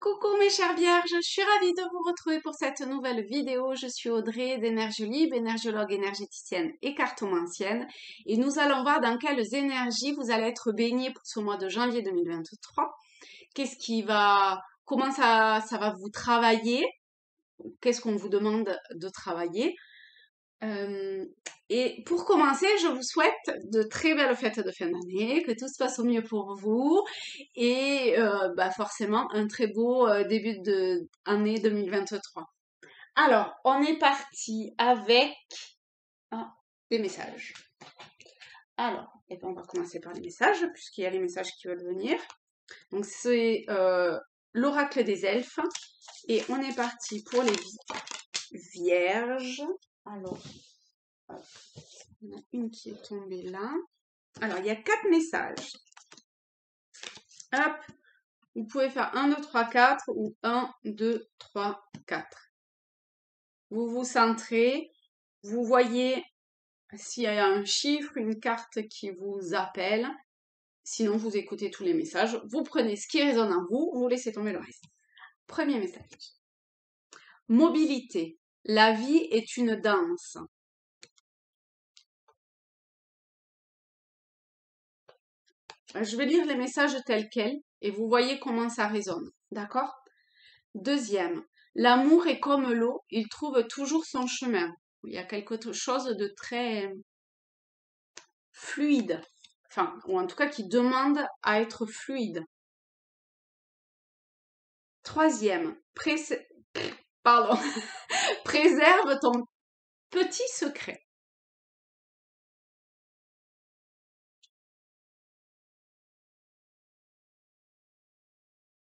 Coucou mes chères vierges, je suis ravie de vous retrouver pour cette nouvelle vidéo. Je suis Audrey d'Énergie Libre, énergiologue énergéticienne et cartomancienne. Et nous allons voir dans quelles énergies vous allez être baignés pour ce mois de janvier 2023. Comment ça va vous travailler? Qu'est-ce qu'on vous demande de travailler? Et pour commencer, je vous souhaite de très belles fêtes de fin d'année, que tout se passe au mieux pour vous et forcément un très beau début d'année 2023. Alors, on est parti avec des messages. Alors, on va commencer par les messages, puisqu'il y a les messages qui veulent venir. Donc, c'est l'oracle des elfes. Et on est parti pour les vierges. Alors, hop. Il y en a une qui est tombée là. Alors, il y a 4 messages. Hop. Vous pouvez faire 1, 2, 3, 4 ou 1, 2, 3, 4. Vous vous centrez. Vous voyez s'il y a un chiffre, une carte qui vous appelle. Sinon, vous écoutez tous les messages. Vous prenez ce qui résonne en vous. Vous laissez tomber le reste. Premier message. Mobilité. La vie est une danse. Je vais lire les messages tels quels et vous voyez comment ça résonne. D'accord? Deuxième, l'amour est comme l'eau, il trouve toujours son chemin. Il y a quelque chose de très fluide, enfin, ou en tout cas qui demande à être fluide. Troisième, pardon, préserve ton petit secret.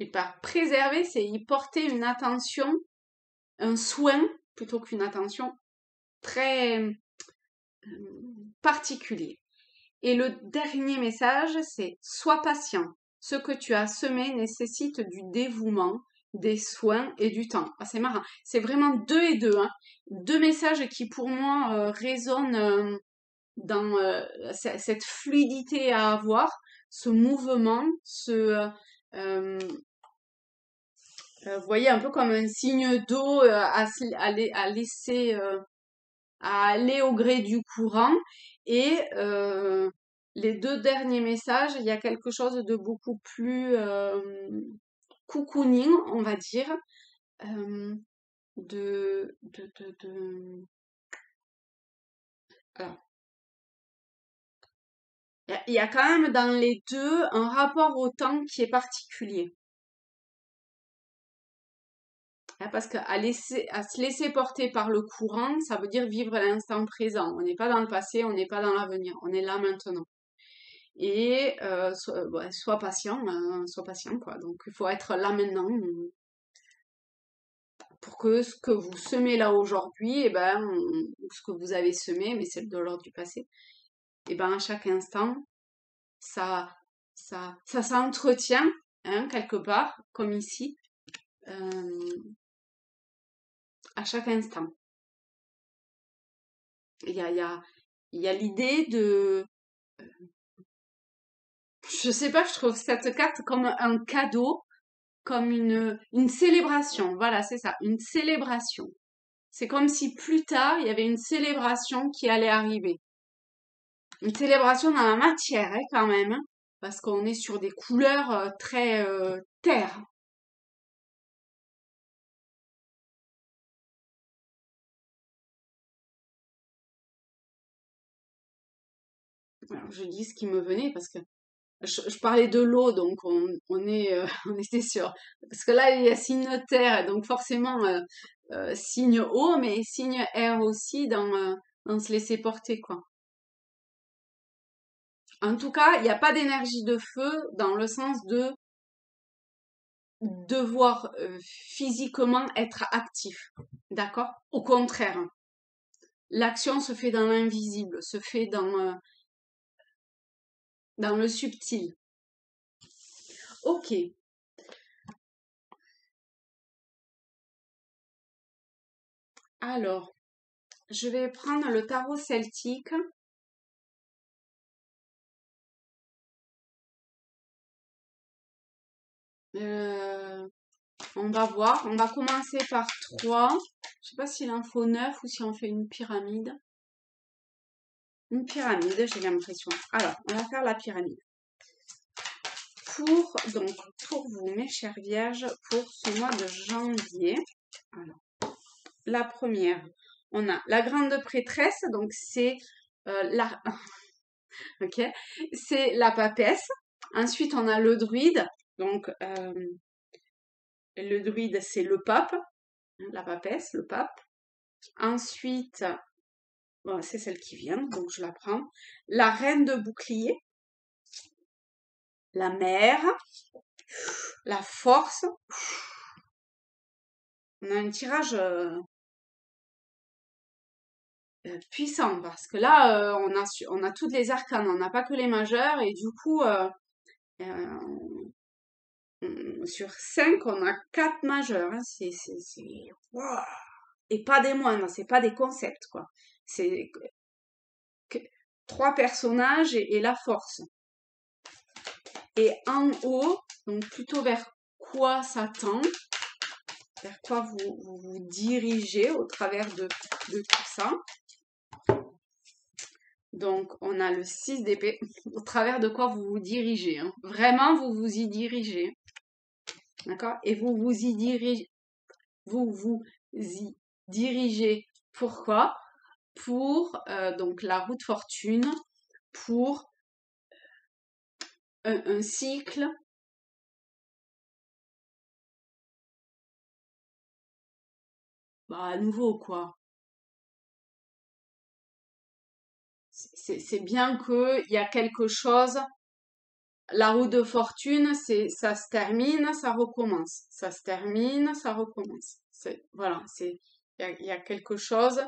Et par préserver, c'est y porter une attention, un soin, plutôt qu'une attention très particulier. Et le dernier message, c'est « Sois patient. Ce que tu as semé nécessite du dévouement, des soins et du temps. » Ah, c'est marrant. C'est vraiment 2 et 2. Hein. 2 messages qui, pour moi, résonnent dans cette fluidité à avoir, ce mouvement, vous voyez, un peu comme un signe d'eau à laisser... à aller au gré du courant. Et les 2 derniers messages, il y a quelque chose de beaucoup plus cocooning, on va dire. Alors, il y a quand même dans les 2 un rapport au temps qui est particulier. Parce qu'à se laisser porter par le courant, ça veut dire vivre l'instant présent. On n'est pas dans le passé, on n'est pas dans l'avenir, on est là maintenant. Et sois patient, quoi. Donc il faut être là maintenant pour que ce que vous semez là aujourd'hui, ce que vous avez semé, mais c'est de l'ordre du passé, à chaque instant, ça s'entretient, hein, quelque part, comme ici, à chaque instant. Il y a l'idée de... Je sais pas, je trouve cette carte comme un cadeau, comme une célébration. Voilà, c'est ça, une célébration. C'est comme si plus tard, il y avait une célébration qui allait arriver. Une célébration dans la matière, hein, quand même, hein, parce qu'on est sur des couleurs très terre. Alors, je dis ce qui me venait parce que je parlais de l'eau, donc on était sur... Parce que là, il y a signe terre, donc forcément signe eau, mais signe air aussi dans se laisser porter, quoi. En tout cas, il n'y a pas d'énergie de feu dans le sens de devoir physiquement être actif. D'accord? Au contraire, l'action se fait dans l'invisible, se fait dans le subtil. Ok. Alors, je vais prendre le tarot celtique. Euh, On va voir. On va commencer par 3. Je sais pas s'il en faut 9 ou si on fait une pyramide. Une pyramide, j'ai l'impression. Alors, on va faire la pyramide. Donc, pour vous, mes chères vierges, pour ce mois de janvier, alors, la première, on a la grande prêtresse, donc c'est la... ok, c'est la papesse. Ensuite, on a le druide, donc le druide, c'est le pape, la papesse, le pape. Ensuite, bon, c'est celle qui vient, donc je la prends. La reine de bouclier, la mère, la force. On a un tirage puissant parce que là, on a toutes les arcanes, on n'a pas que les majeurs et du coup, sur 5, on a 4 majeurs. Hein. Wow. Et pas des moindres, c'est pas des concepts, quoi. C'est 3 personnages et la force. Et en haut, donc plutôt vers quoi ça tend, vers quoi vous dirigez au travers de tout ça. Donc, on a le 6 d'épée, au travers de quoi vous vous dirigez. Hein. Vraiment, vous vous y dirigez. D'accord? Et vous vous y dirigez. Pourquoi? Pour donc la roue de fortune, pour un cycle. Bah, à nouveau, quoi. C'est bien qu'il y a quelque chose. La roue de fortune, ça se termine, ça recommence. Ça se termine, ça recommence. Voilà, il y a quelque chose.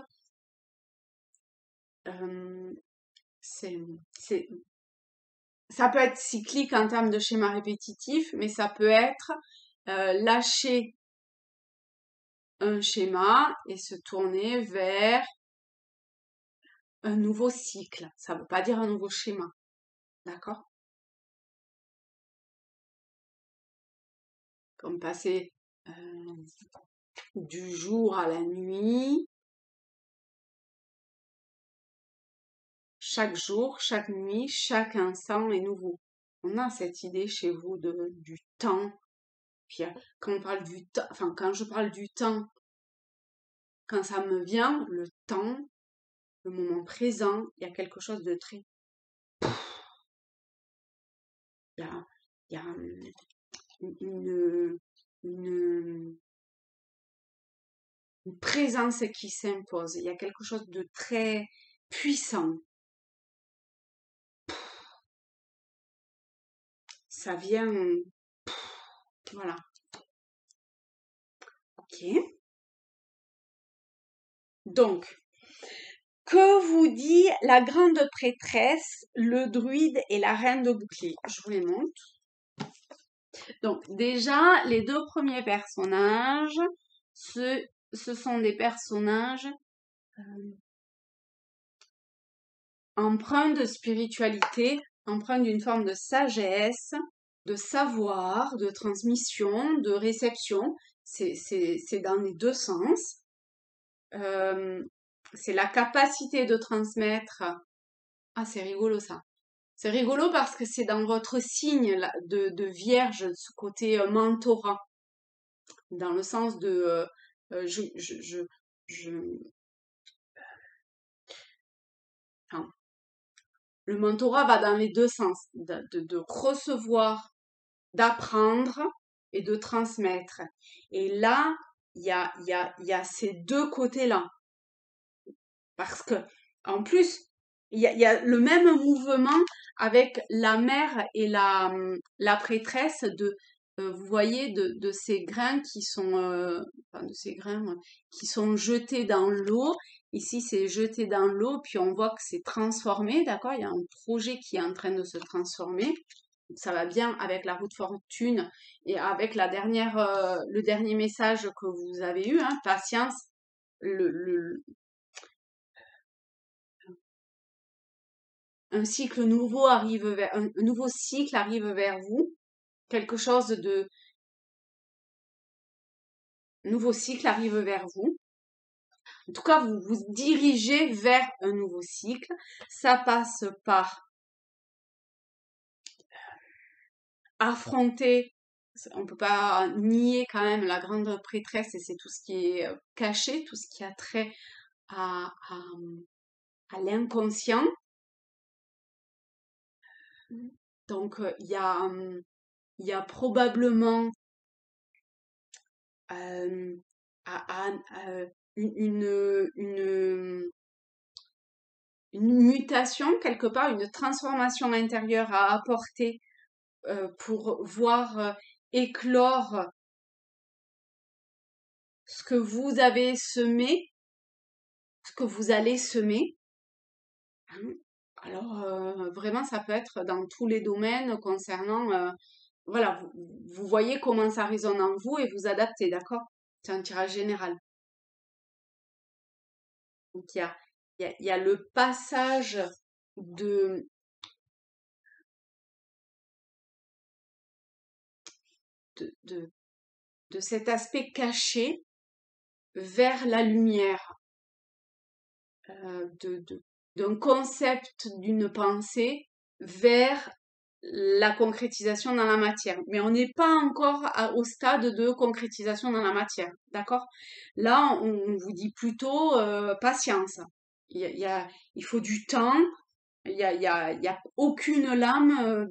C'est, ça peut être cyclique en termes de schéma répétitif, mais ça peut être lâcher un schéma et se tourner vers un nouveau cycle. Ça ne veut pas dire un nouveau schéma. D'accord? Comme passer du jour à la nuit. Chaque jour, chaque nuit, chaque instant est nouveau. On a cette idée chez vous du temps. Puis quand on parle du temps, enfin quand je parle du temps, quand ça me vient, le temps, le moment présent, il y a quelque chose de très... Il y a une, une, une présence qui s'impose. Il y a quelque chose de très puissant. Ça vient... Voilà. Ok. Donc, que vous dit la grande prêtresse, le druide et la reine de bouclier? Je vous les montre. Donc, déjà, les 2 premiers personnages, ce sont des personnages empreints de spiritualité, empreints d'une forme de sagesse, de savoir, de transmission, de réception. C'est dans les 2 sens. C'est la capacité de transmettre. Ah, c'est rigolo ça. C'est rigolo parce que c'est dans votre signe là, de vierge, ce côté mentorat, dans le sens de enfin, le mentorat va dans les 2 sens, de recevoir, d'apprendre et de transmettre. Et là, il y a ces 2 côtés-là. Parce que, en plus, il y a le même mouvement avec la mère et la prêtresse vous voyez, de ces grains qui sont, enfin, de ces grains qui sont jetés dans l'eau. Ici, c'est jeté dans l'eau, puis on voit que c'est transformé, d'accord? Il y a un projet qui est en train de se transformer. Ça va bien avec la roue de fortune et avec le dernier message que vous avez eu, hein, patience. Un cycle nouveau arrive un nouveau cycle arrive vers vous, quelque chose nouveau cycle arrive vers vous. En tout cas, vous vous dirigez vers un nouveau cycle. Ça passe par affronter, on peut pas nier quand même la grande prêtresse, et c'est tout ce qui est caché, tout ce qui a trait à l'inconscient. Donc il y a probablement euh, une mutation quelque part, une transformation intérieure à apporter pour voir éclore ce que vous avez semé, ce que vous allez semer. Hein. Alors vraiment, ça peut être dans tous les domaines concernant, voilà, vous voyez comment ça résonne en vous et vous adaptez, d'accord? C'est un tirage général. Donc il y a le passage de, de, de, de cet aspect caché vers la lumière, d'un concept, d'une pensée vers la concrétisation dans la matière. Mais on n'est pas encore au stade de concrétisation dans la matière, d'accord? Là, on vous dit plutôt patience. Il faut du temps. Il y a aucune lame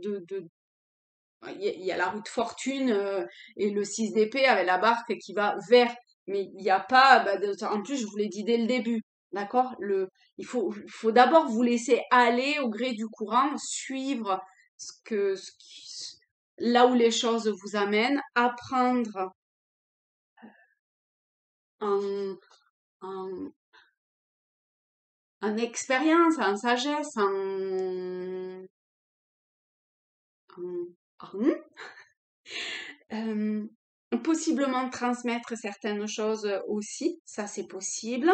il y a la roue de fortune et le 6 d'épée avec la barque qui va vers. Mais il n'y a pas, en plus, je vous l'ai dit dès le début, d'accord? Il faut d'abord vous laisser aller au gré du courant, suivre là où les choses vous amènent, apprendre en, en, en expérience, en sagesse, en, Euh, possiblement transmettre certaines choses aussi, ça c'est possible.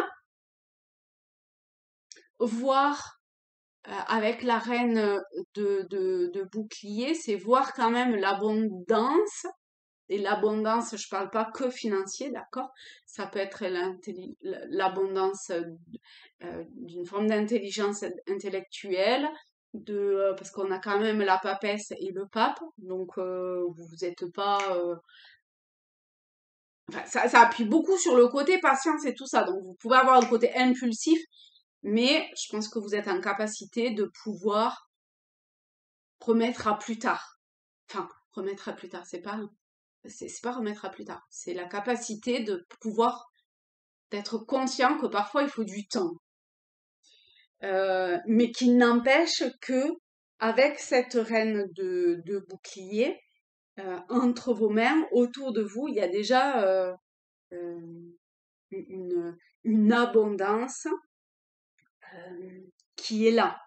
Voir avec la reine de bouclier, c'est voir quand même l'abondance. Et l'abondance, je parle pas que financier, d'accord? Ça peut être l'abondance d'une forme d'intelligence intellectuelle, parce qu'on a quand même la papesse et le pape, donc vous n'êtes pas enfin, ça appuie beaucoup sur le côté patience et tout ça. Donc, vous pouvez avoir le côté impulsif, mais je pense que vous êtes en capacité de pouvoir remettre à plus tard. Enfin, remettre à plus tard, c'est pas remettre à plus tard. C'est la capacité de pouvoir, d'être conscient que parfois il faut du temps. Mais qui n'empêche que, avec cette reine de bouclier, entre vos mains, autour de vous, il y a déjà euh, une abondance qui est là.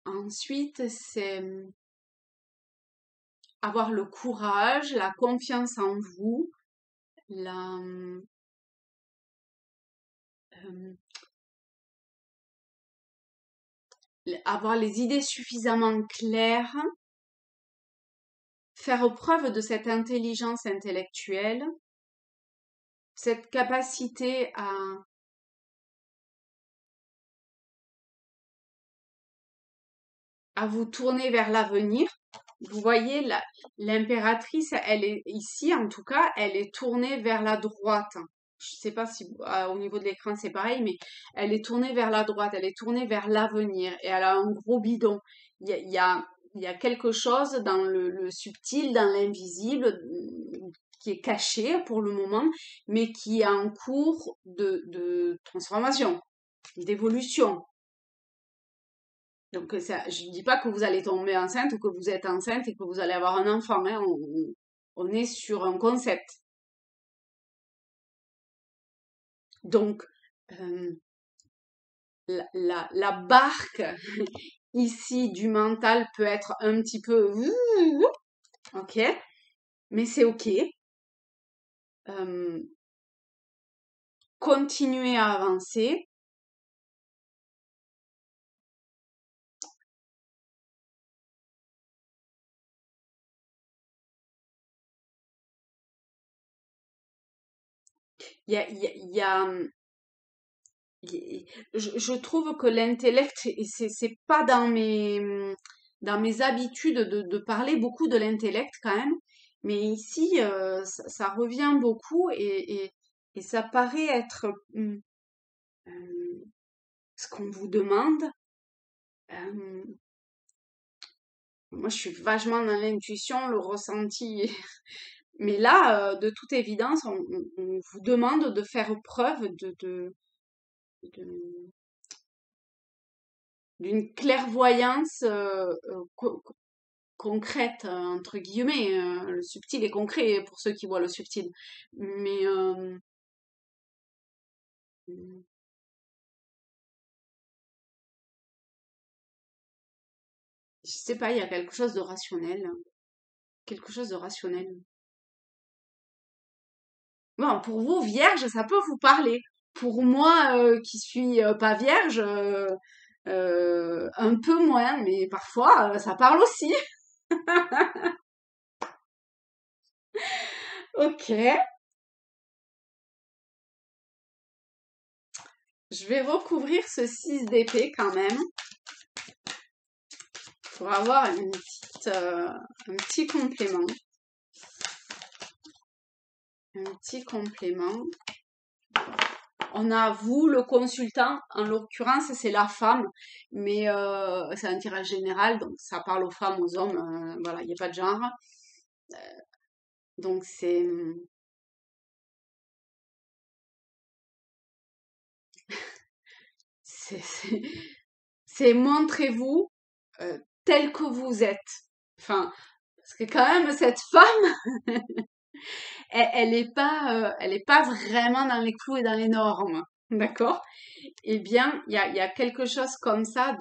Ensuite, c'est avoir le courage, la confiance en vous, euh, avoir les idées suffisamment claires, faire preuve de cette intelligence intellectuelle, cette capacité à vous tourner vers l'avenir. Vous voyez, l'impératrice, elle est ici, en tout cas, elle est tournée vers la droite. Je sais pas si au niveau de l'écran c'est pareil, mais elle est tournée vers la droite, elle est tournée vers l'avenir et elle a un gros bidon. Il y a quelque chose dans le subtil, dans l'invisible, qui est caché pour le moment, mais qui est en cours de transformation, d'évolution. Donc, ça, je ne dis pas que vous allez tomber enceinte ou que vous êtes enceinte et que vous allez avoir un enfant. Hein. On est sur un concept. Donc, euh, la barque ici du mental peut être un petit peu... Ok, mais c'est ok. continuer à avancer. Il y a, il y a, il y a, je trouve que l'intellect, et c'est pas dans mes habitudes de parler beaucoup de l'intellect quand même, mais ici, ça revient beaucoup et ça paraît être euh, ce qu'on vous demande. Euh, Moi, je suis vachement dans l'intuition, le ressenti. Mais là, de toute évidence, on vous demande de faire preuve de- d'une clairvoyance concrète, entre guillemets. Le subtil est concret pour ceux qui voient le subtil. Mais je sais pas, il y a quelque chose de rationnel. Quelque chose de rationnel. Bon, pour vous, vierge, ça peut vous parler. Pour moi, qui suis pas vierge, un peu moins, mais parfois, ça parle aussi. Ok, je vais recouvrir ce 6 d'épée quand même pour avoir un petit complément. Un petit complément. On a vous, le consultant, en l'occurrence, c'est la femme, mais c'est un tirage général, donc ça parle aux femmes, aux hommes, voilà, il n'y a pas de genre. Donc c'est, c'est, c'est montrez-vous tel que vous êtes. Enfin, parce que quand même, cette femme, elle est pas vraiment dans les clous et dans les normes. D'accord? Eh bien, il y a quelque chose comme ça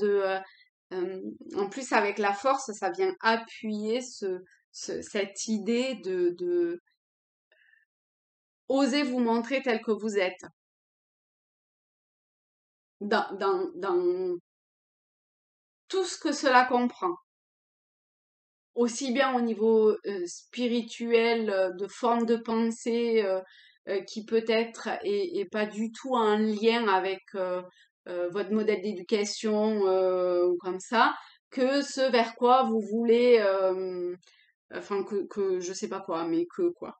en plus, avec la force, ça vient appuyer cette idée de oser vous montrer tel que vous êtes. Dans tout ce que cela comprend. Aussi bien au niveau spirituel, de forme de pensée, qui peut-être est pas du tout en lien avec votre modèle d'éducation ou comme ça, que ce vers quoi vous voulez, enfin que je sais pas quoi, mais que quoi.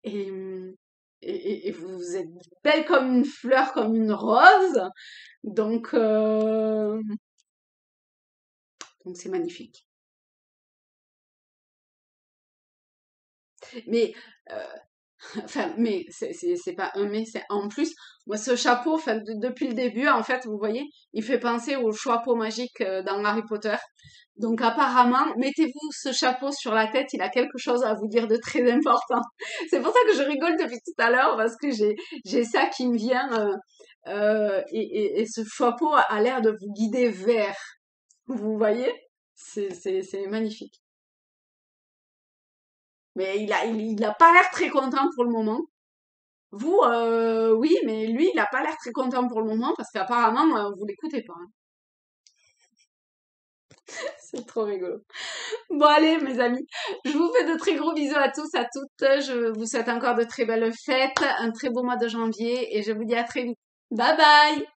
Et, et vous êtes belle comme une fleur, comme une rose, donc euh, donc c'est magnifique. Mais enfin, mais c'est pas un mais, c'est en plus. Moi, ce chapeau, enfin, depuis le début, en fait, vous voyez, il fait penser au chapeau magique dans Harry Potter. Donc, apparemment, mettez-vous ce chapeau sur la tête, il a quelque chose à vous dire de très important. C'est pour ça que je rigole depuis tout à l'heure, parce que j'ai ça qui me vient, et ce chapeau a l'air de vous guider vers. Vous voyez? C'est magnifique. Mais il a pas l'air très content pour le moment. Vous, oui, mais lui, il a pas l'air très content pour le moment parce qu'apparemment, vous l'écoutez pas, hein. C'est trop rigolo. Bon, allez, mes amis, je vous fais de très gros bisous à tous, à toutes. Je vous souhaite encore de très belles fêtes, un très beau mois de janvier et je vous dis à très vite. Bye bye!